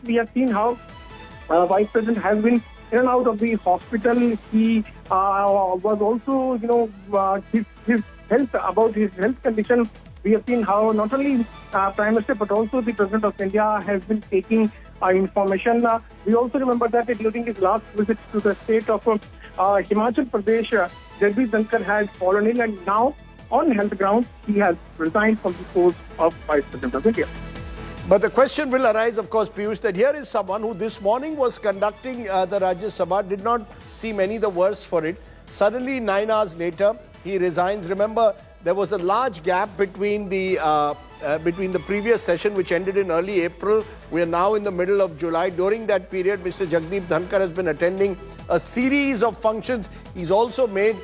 we have seen how Vice President has been in and out of the hospital. He was also, his health, about his health condition. We have seen how not only Prime Minister but also the President of India has been taking information. We also remember that during his last visit to the state of Himachal Pradesh, Jagdeep Dhankhar had fallen ill, and now on health grounds he has resigned from the post of Vice President of India. But the question will arise, of course, Piyush, that here is someone who this morning was conducting the Rajya Sabha, did not seem any the worse for it. Suddenly, 9 hours later, he resigns. Remember, there was a large gap between the previous session, which ended in early April. We are now in the middle of July. During that period, Mr. Jagdeep Dhankhar has been attending a series of functions. He's also made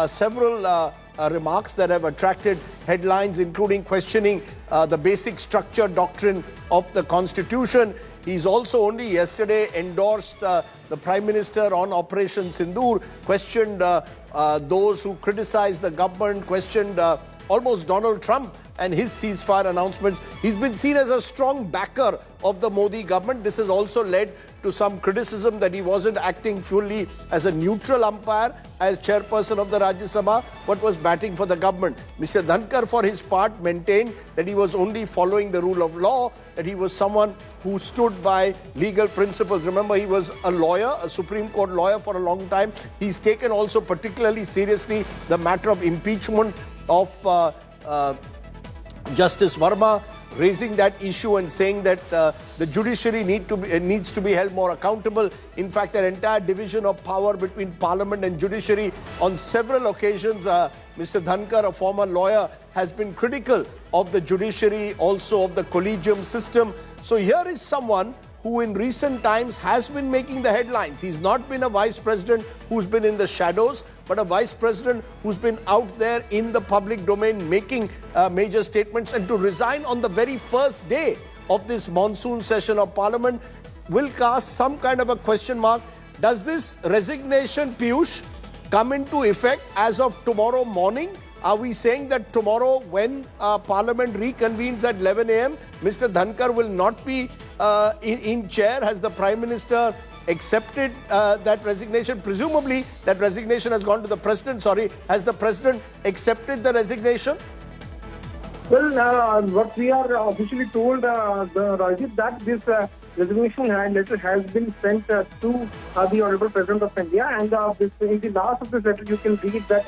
several remarks that have attracted headlines, including questioning the basic structure doctrine of the Constitution. He's also only yesterday endorsed the Prime Minister on Operation Sindoor, questioned those who criticized the government, questioned almost Donald Trump and his ceasefire announcements. He's been seen as a strong backer of the Modi government. This has also led to some criticism that he wasn't acting fully as a neutral umpire, as chairperson of the Rajya Sabha, but was batting for the government. Mr. Dhankhar, for his part, maintained that he was only following the rule of law, that he was someone who stood by legal principles. Remember, he was a lawyer, a Supreme Court lawyer for a long time. He's taken also particularly seriously the matter of impeachment of Justice Verma, raising that issue and saying that the judiciary needs to be held more accountable. In fact, an entire division of power between parliament and judiciary. On several occasions, Mr. Dhankhar, a former lawyer, has been critical of the judiciary, also of the collegium system. So here is someone who in recent times has been making the headlines. He's not been a vice president who's been in the shadows, but a vice president who's been out there in the public domain making major statements. And to resign on the very first day of this monsoon session of Parliament will cast some kind of a question mark. Does this resignation, Piyush, come into effect as of tomorrow morning? Are we saying that tomorrow when Parliament reconvenes at 11 a.m., Mr. Dhankhar will not be in chair? Has the Prime Minister accepted that resignation? Presumably, that resignation has gone to the President. Sorry, has the President accepted the resignation? Well, what we are officially told, Rajiv, that this resignation letter has been sent to the Honorable President of India, and in the last of this letter you can read that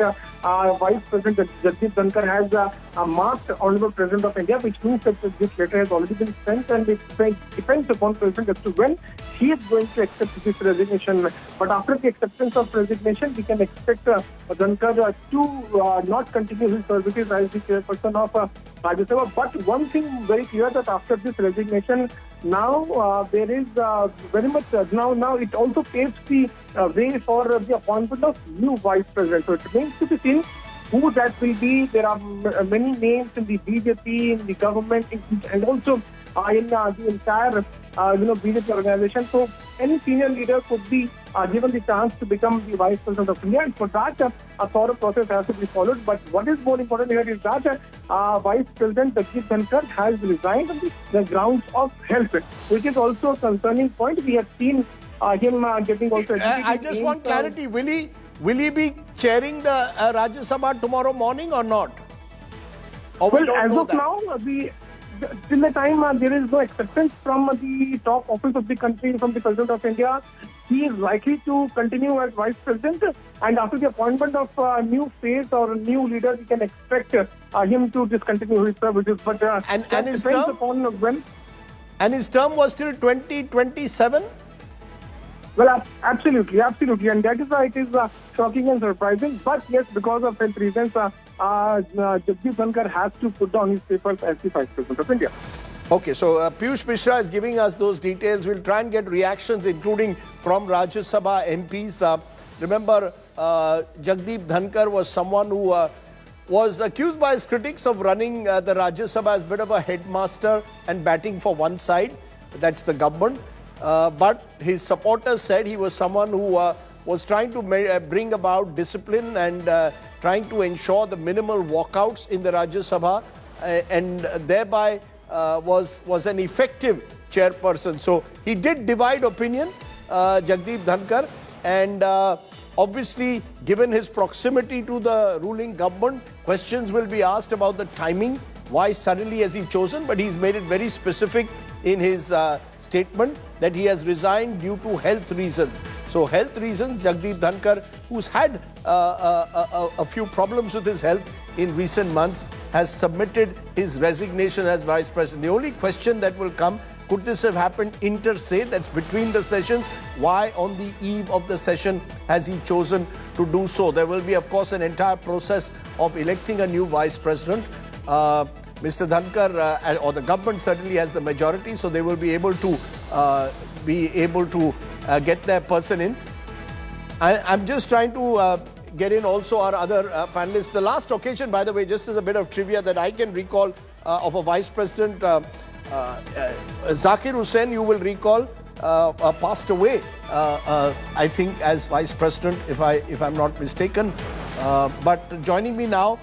Vice President Jagdeep Dhankhar has marked Honorable President of India, which means that this letter has already been sent, and it depends upon President as to when he is going to accept this resignation. But after the acceptance of resignation, we can expect Dhankhar to not continue his services as the chairperson of Rajya Sabha. But one thing very clear, that after this resignation, now there is very much now it also paves the way for the appointment of new vice president. So it remains to be seen who that will be. There are many names in the BJP, in the government, and also in the entire BJP organization. So any senior leader could be given the chance to become the vice president of India, and for that a thorough process has to be followed. But what is more important here is that Vice President Jagdeep Dhankhar has resigned on the grounds of health, which is also a concerning point. We have seen him getting also. I just want clarity. Will he be chairing the Rajya Sabha tomorrow morning or not? Or well, as of now, till the time there is no acceptance from the top office of the country, from the President of India, he is likely to continue as Vice President. And after the appointment of a new face or a new leader, we can expect him to discontinue his services. But and his depends term? upon when. And his term was till 2027? Well, absolutely. And that is why it is shocking and surprising. But yes, because of health reasons, Jagdeep Dhankhar has to put down his papers as the Vice President of India. Okay, so Piyush Mishra is giving us those details. We'll try and get reactions, including from Rajya Sabha MPs. Remember, Jagdeep Dhankhar was someone who was accused by his critics of running the Rajya Sabha as a bit of a headmaster and batting for one side. That's the government. But his supporters said he was someone who was trying to bring about discipline and trying to ensure the minimal walkouts in the Rajya Sabha and thereby was an effective chairperson. So he did divide opinion, Jagdeep Dhankhar, and obviously, given his proximity to the ruling government, questions will be asked about the timing. Why suddenly has he chosen? But he's made it very specific in his statement that he has resigned due to health reasons. So health reasons, Jagdeep Dhankhar, who's had a few problems with his health in recent months, has submitted his resignation as vice president. The only question that will come, could this have happened inter se, that's between the sessions? Why on the eve of the session has he chosen to do so? There will be, of course, an entire process of electing a new vice president. Mr. Dhankhar or the government certainly has the majority, so they will be able to get their person in. I'm just trying to get in also our other panelists. The last occasion, by the way, just as a bit of trivia that I can recall of a vice president, Zakir Hussain, you will recall, passed away, I think, as vice president, if I'm not mistaken. But joining me now,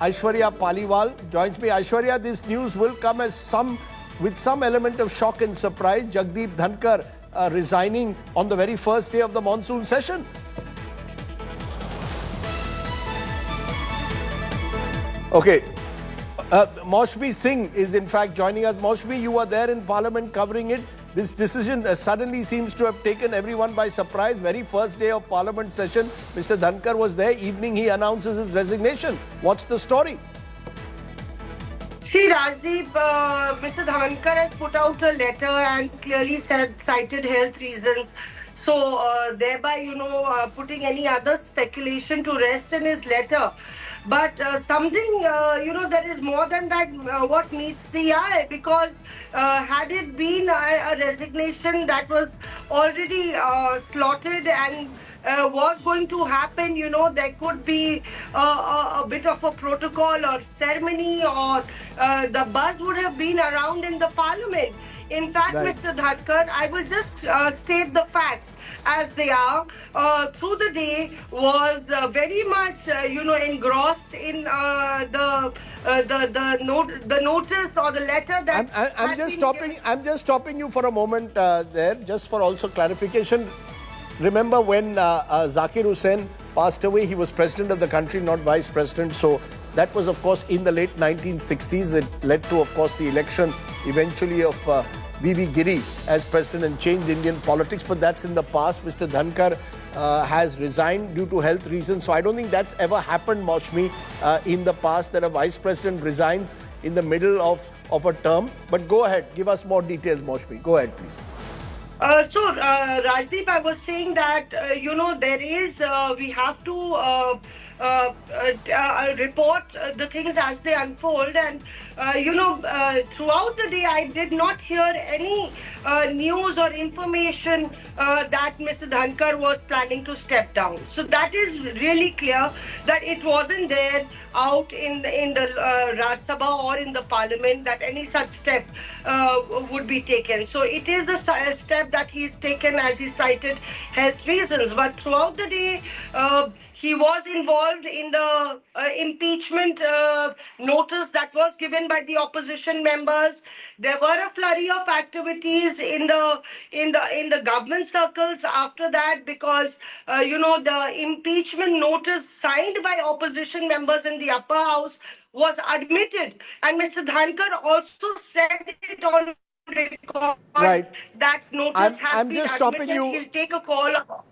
Aishwarya Paliwal joins me. Aishwarya, this news will come as with some element of shock and surprise. Jagdeep Dhankhar resigning on the very first day of the monsoon session. Okay. Maushmi Singh is in fact joining us. Maushmi, you were there in Parliament covering it. This decision suddenly seems to have taken everyone by surprise. Very first day of Parliament session, Mr. Dhankhar was there. Evening, he announces his resignation. What's the story? See, Rajdeep, Mr. Dhankhar has put out a letter and clearly cited health reasons. So, thereby, putting any other speculation to rest in his letter. But something, there is more than that what meets the eye, because had it been a resignation that was already slotted and was going to happen, there could be a bit of a protocol or ceremony, or the buzz would have been around in the parliament. In fact, right. Mr. Dhankhar, I will just state the facts as they are. Through the day was very much, engrossed in the notice or the letter that I'm just stopping you for a moment there, just for also clarification. Remember when Zakir Hussain passed away, he was president of the country, not vice president. So that was, of course, in the late 1960s. It led to, of course, the election eventually of V.V. Giri as president and changed Indian politics. But that's in the past. Mr. Dhankhar has resigned due to health reasons. So I don't think that's ever happened, Maushmi, in the past, that a vice president resigns in the middle of a term. But go ahead, give us more details, Maushmi. Go ahead, please. Rajdeep, I was saying that, there is, we have to report the things as they unfold. And, throughout the day, I did not hear any news or information that Mr. Dhankhar was planning to step down. So that is really clear that it wasn't there out in the Raj Sabha or in the parliament that any such step would be taken. So it is a step that he's taken, as he cited health reasons. But throughout the day, he was involved in the impeachment notice that was given by the opposition members. There were a flurry of activities in the government circles after that, because the impeachment notice signed by opposition members in the upper house was admitted, and Mr. Dhankhar also said it on record, right, that notice has been admitted. He'll take a call.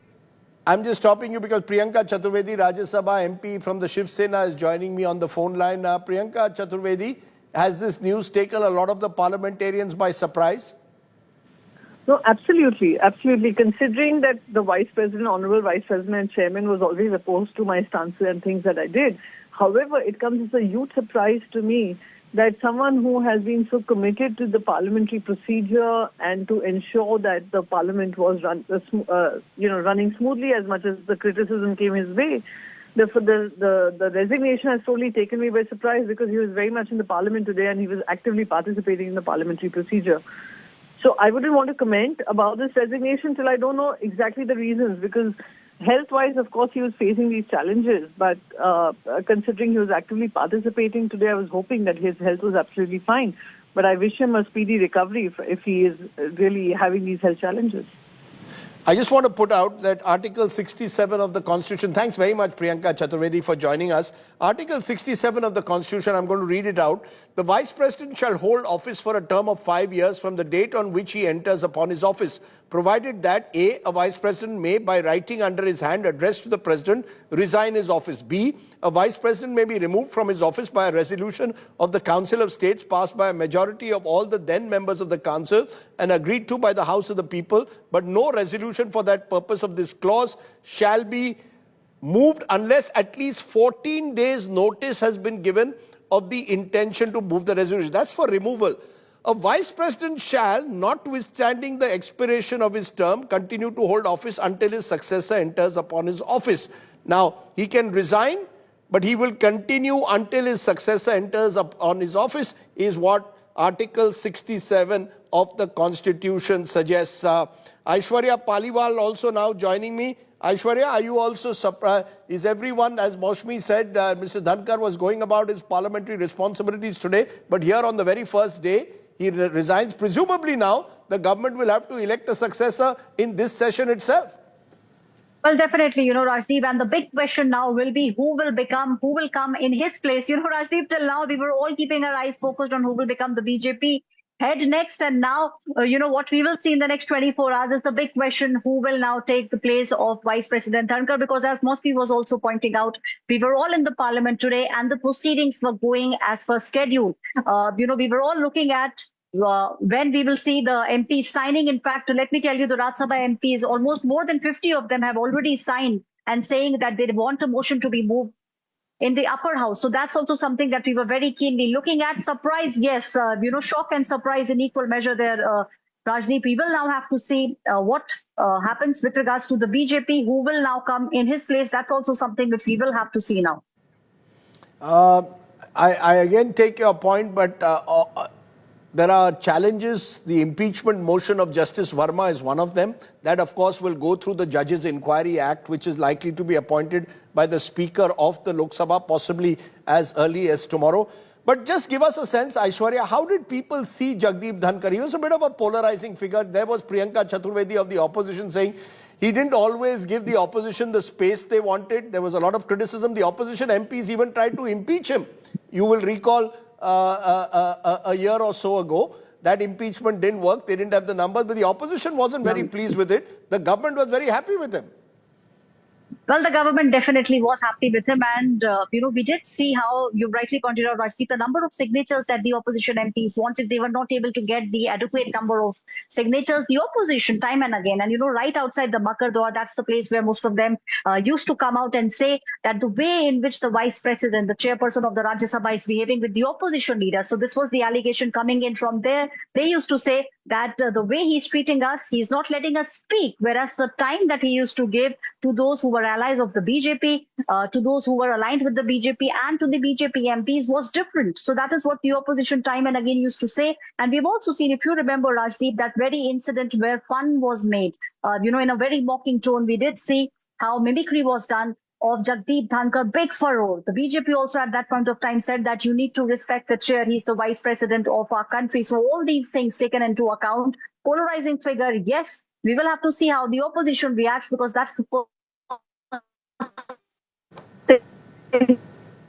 I'm just stopping you because Priyanka Chaturvedi, Rajya Sabha MP from the Shiv Sena, is joining me on the phone line. Priyanka Chaturvedi, has this news taken a lot of the parliamentarians by surprise? No, absolutely. Absolutely. Considering that the Vice President, Honorable Vice President and Chairman was always opposed to my stances and things that I did. However, it comes as a huge surprise to me that someone who has been so committed to the parliamentary procedure and to ensure that the parliament was running smoothly, as much as the criticism came his way, the resignation has totally taken me by surprise, because he was very much in the parliament today and he was actively participating in the parliamentary procedure. So I wouldn't want to comment about this resignation till I don't know exactly the reasons, because health-wise, of course, he was facing these challenges. But considering he was actively participating today, I was hoping that his health was absolutely fine. But I wish him a speedy recovery if he is really having these health challenges. I just want to put out that Article 67 of the Constitution, thanks very much Priyanka Chaturvedi for joining us. Article 67 of the Constitution, I'm going to read it out. The Vice President shall hold office for a term of 5 years from the date on which he enters upon his office, provided that A, a Vice President may, by writing under his hand addressed to the President, resign his office. B, a Vice President may be removed from his office by a resolution of the Council of States passed by a majority of all the then members of the Council and agreed to by the House of the People, but no resolution for that purpose of this clause shall be moved unless at least 14 days notice has been given of the intention to move the resolution. That's for removal. A Vice President shall, notwithstanding the expiration of his term, continue to hold office until his successor enters upon his office. Now, he can resign, but he will continue until his successor enters upon his office, is what Article 67 of the Constitution suggests. Aishwarya Paliwal also now joining me. Aishwarya, are you also surprised? Is everyone, as Maushmi said, Mr. Dhankhar was going about his parliamentary responsibilities today, but here on the very first day, he resigns. Presumably now, the government will have to elect a successor in this session itself. Well, definitely, Rajdeep, and the big question now will be who will come in his place. Rajdeep, till now, we were all keeping our eyes focused on who will become the BJP head next. And now, what we will see in the next 24 hours is the big question, who will now take the place of Vice President Dhankhar? Because as Mosby was also pointing out, we were all in the parliament today and the proceedings were going as per schedule. We were all looking at when we will see the MPs signing. In fact, let me tell you, the Rajya Sabha MPs, almost more than 50 of them have already signed and saying that they want a motion to be moved in the upper house. So that's also something that we were very keenly looking at. Surprise, yes, shock and surprise in equal measure there, Rajdeep. We will now have to see what happens with regards to the BJP, who will now come in his place. That's also something which we will have to see now. I again take your point, but there are challenges. The impeachment motion of Justice Verma is one of them. That, of course, will go through the Judges Inquiry Act, which is likely to be appointed by the Speaker of the Lok Sabha, possibly as early as tomorrow. But just give us a sense, Aishwarya, how did people see Jagdeep Dhankhar? He was a bit of a polarizing figure. There was Priyanka Chaturvedi of the opposition saying he didn't always give the opposition the space they wanted. There was a lot of criticism. The opposition MPs even tried to impeach him. You will recall a year or so ago, that impeachment didn't work. They didn't have the numbers, but the opposition wasn't very pleased with it. The government was very happy with him. Well, the government definitely was happy with him. And, we did see how you rightly pointed out, Rajdeep, the number of signatures that the opposition MPs wanted. They were not able to get the adequate number of signatures. The opposition, time and again, and, right outside the Makar Dwar, that's the place where most of them used to come out and say that the way in which the Vice President, the chairperson of the Rajya Sabha, is behaving with the opposition leaders. So this was the allegation coming in from there. They used to say that the way he's treating us, he's not letting us speak, whereas the time that he used to give to those who were allies of the BJP, to those who were aligned with the BJP and to the BJP MPs was different. So that is what the opposition time and again used to say. And we've also seen, if you remember, Rajdeep, that very incident where fun was made, in a very mocking tone. We did see how mimicry was done of Jagdeep Dhankhar, big furrow. The BJP also at that point of time said that you need to respect the chair. He's the vice president of our country. So all these things taken into account, polarizing figure, yes, we will have to see how the opposition reacts, because that's the right.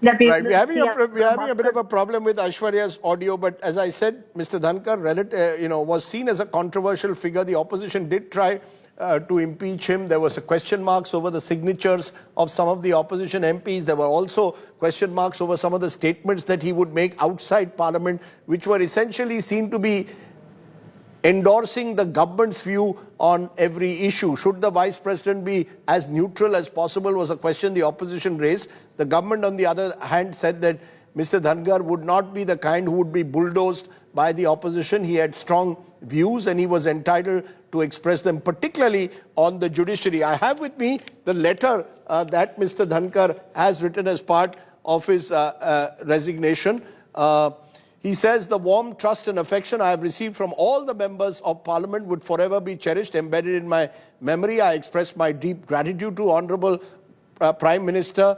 We're having a bit of a problem with Aishwarya's audio, but as I said, Mr. Dhankhar, was seen as a controversial figure. The opposition did try to impeach him. There was a question marks over the signatures of some of the opposition MPs. There were also question marks over some of the statements that he would make outside Parliament, which were essentially seen to be endorsing the government's view on every issue. Should the Vice President be as neutral as possible was a question the opposition raised. The government, on the other hand, said that Mr. Dhankhar would not be the kind who would be bulldozed by the opposition. He had strong views and he was entitled to express them, particularly on the judiciary. I have with me the letter that Mr. Dhankhar has written as part of his resignation. He says, the warm trust and affection I have received from all the members of Parliament would forever be cherished, embedded in my memory. I express my deep gratitude to Honourable Prime Minister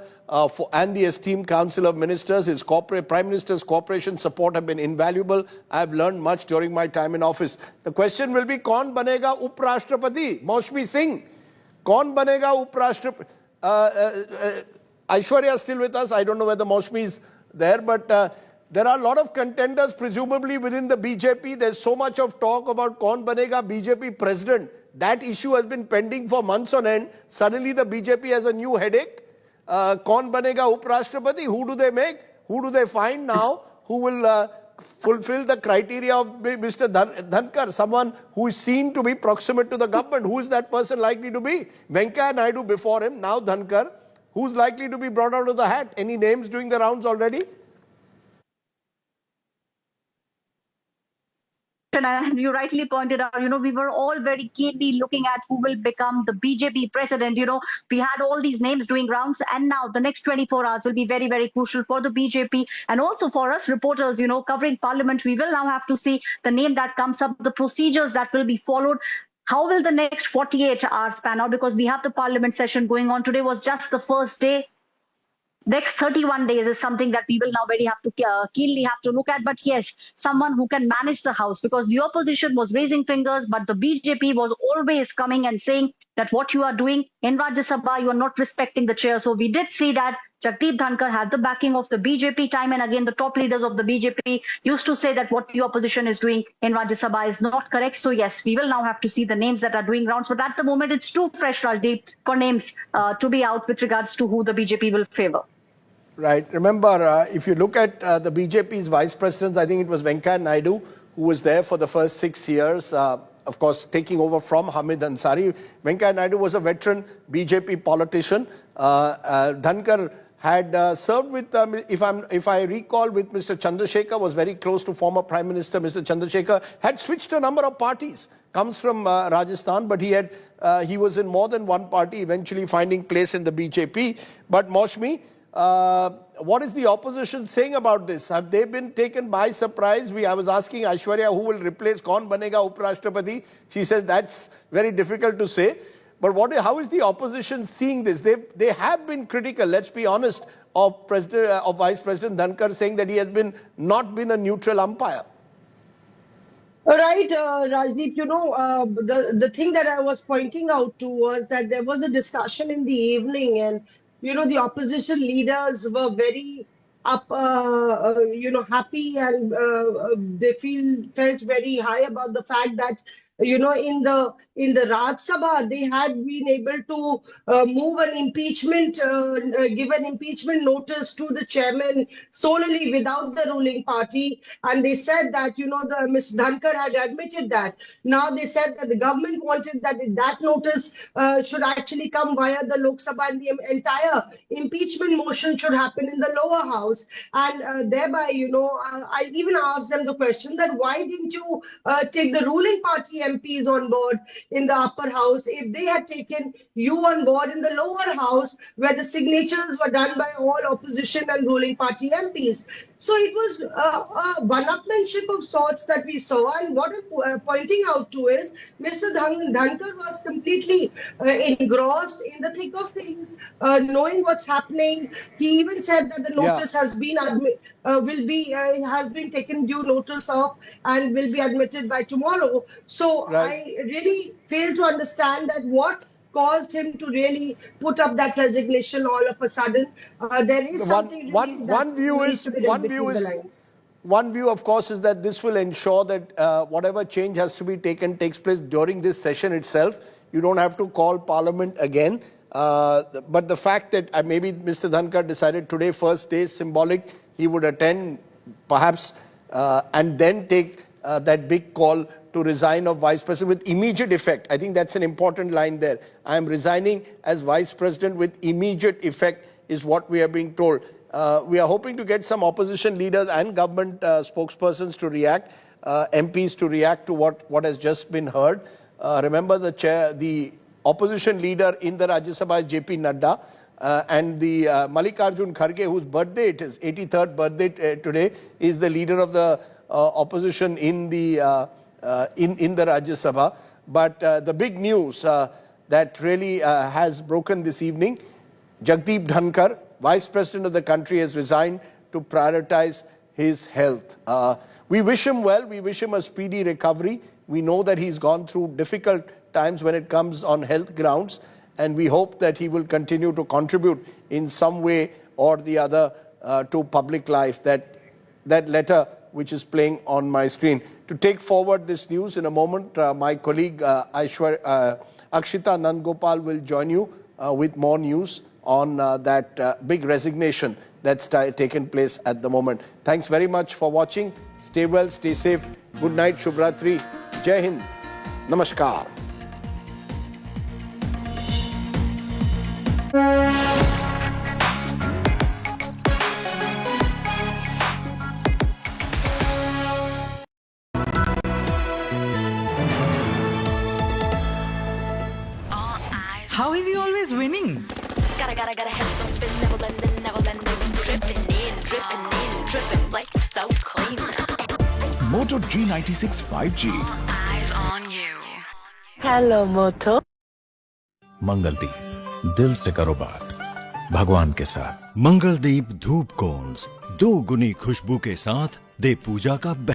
and the esteemed Council of Ministers. His Prime Minister's cooperation support have been invaluable. I have learned much during my time in office. The question will be, "Kaun banega Uprashtrapati?" Maushmi Singh. "Kaun banega Uprashtrapati?" Aishwarya is still with us. I don't know whether Maushmi is there, but there are a lot of contenders, presumably within the BJP. There's so much of talk about Kaun banega BJP president. That issue has been pending for months on end. Suddenly the BJP has a new headache. Kaun banega Uprashtrapati? Who do they make? Who do they find now? Who will fulfill the criteria of Mr. Dhankhar? Someone who is seen to be proximate to the government. Who is that person likely to be? Venkaiah Naidu before him, now Dhankhar. Who's likely to be brought out of the hat? Any names doing the rounds already? And you rightly pointed out, we were all very keenly looking at who will become the BJP president. We had all these names doing rounds, and now the next 24 hours will be very, very crucial for the BJP and also for us reporters, covering Parliament. We will now have to see the name that comes up, the procedures that will be followed. How will the next 48 hours pan out? Because we have the Parliament session going on. Today was just the first day. Next 31 days is something that we will now keenly have to look at. But yes, someone who can manage the House, because the opposition was raising fingers, but the BJP was always coming and saying that what you are doing in Rajya Sabha, you are not respecting the chair. So we did see that Jagdeep Dhankhar had the backing of the BJP time and again. The top leaders of the BJP used to say that what the opposition is doing in Rajya Sabha is not correct. So yes, we will now have to see the names that are doing rounds. But at the moment, it's too fresh, Rajdeep, for names to be out with regards to who the BJP will favor. Right. Remember, if you look at the BJP's vice presidents, I think it was Venkaiah Naidu who was there for the first 6 years, of course, taking over from Hamid Ansari. Venkaiah Naidu was a veteran BJP politician. Dhankhar had served with, if I recall, with Mr. Chandrasekhar, was very close to former Prime Minister Mr. Chandrasekhar, had switched a number of parties, comes from Rajasthan, but he was in more than one party, eventually finding place in the BJP. But Maushmi, what is the opposition saying about this? Have they been taken by surprise? I was asking Aishwarya who will replace Kaun banega Uprashtrapati. She says that's very difficult to say. But how is the opposition seeing this? They have been critical, let's be honest, of Vice President Dhankhar, saying that he has not been a neutral umpire. Right, Rajdeep, the thing that I was pointing out to was that there was a discussion in the evening, and the opposition leaders were very happy, and they felt very high about the fact that in the Raj Sabha they had been able to move an impeachment, give an impeachment notice to the chairman solely without the ruling party, and they said that the Ms. Dhankhar had admitted that. Now they said that the government wanted that notice should actually come via the Lok Sabha, and the entire impeachment motion should happen in the lower house, and thereby I even asked them the question that why didn't you take the ruling party MPs on board in the upper house if they had taken you on board in the lower house where the signatures were done by all opposition and ruling party MPs. So it was a one-upmanship of sorts that we saw, and what I'm pointing out to is Mr. Dhankhar was completely engrossed in the thick of things, knowing what's happening. He even said that the notice has been has been taken due notice of and will be admitted by tomorrow. So I really fail to understand that what caused him to really put up that resignation all of a sudden. There is something one view, of course, is that this will ensure that whatever change has to be taken takes place during this session itself. You don't have to call Parliament again. But the fact that maybe Mr. Dhankhar decided today, first day, symbolic, he would attend perhaps and then take that big call to resign of Vice President with immediate effect. I think that's an important line there. I am resigning as Vice President with immediate effect is what we are being told. We are hoping to get some opposition leaders and government spokespersons to react, MPs to react to what has just been heard. Remember the opposition leader in the Rajya Sabha is JP Nadda, and the Mallikarjun Kharge, whose birthday it is, 83rd birthday today, is the leader of the opposition in the Rajya Sabha. But the big news that really has broken this evening, Jagdeep Dhankhar, Vice President of the country, has resigned to prioritize his health. We wish him well. We wish him a speedy recovery. We know that he's gone through difficult times when it comes on health grounds, and we hope that he will continue to contribute in some way or the other to public life. That letter which is playing on my screen. To take forward this news in a moment, my colleague Akshita Nandgopal will join you with more news on that big resignation that's taken place at the moment. Thanks very much for watching. Stay well, stay safe. Good night, Shubhratri. Jai Hind. Namaskar. How is he always winning? Gotta have some spin, never blending, dripping like so clean. Moto G96 5G. Eyes on you. Hello, Moto. Mangaldeep, दिल से करो बात भगवान के साथ। मंगलदीप धूप cons 2 गुनी खुशबू के साथ दे पूजा का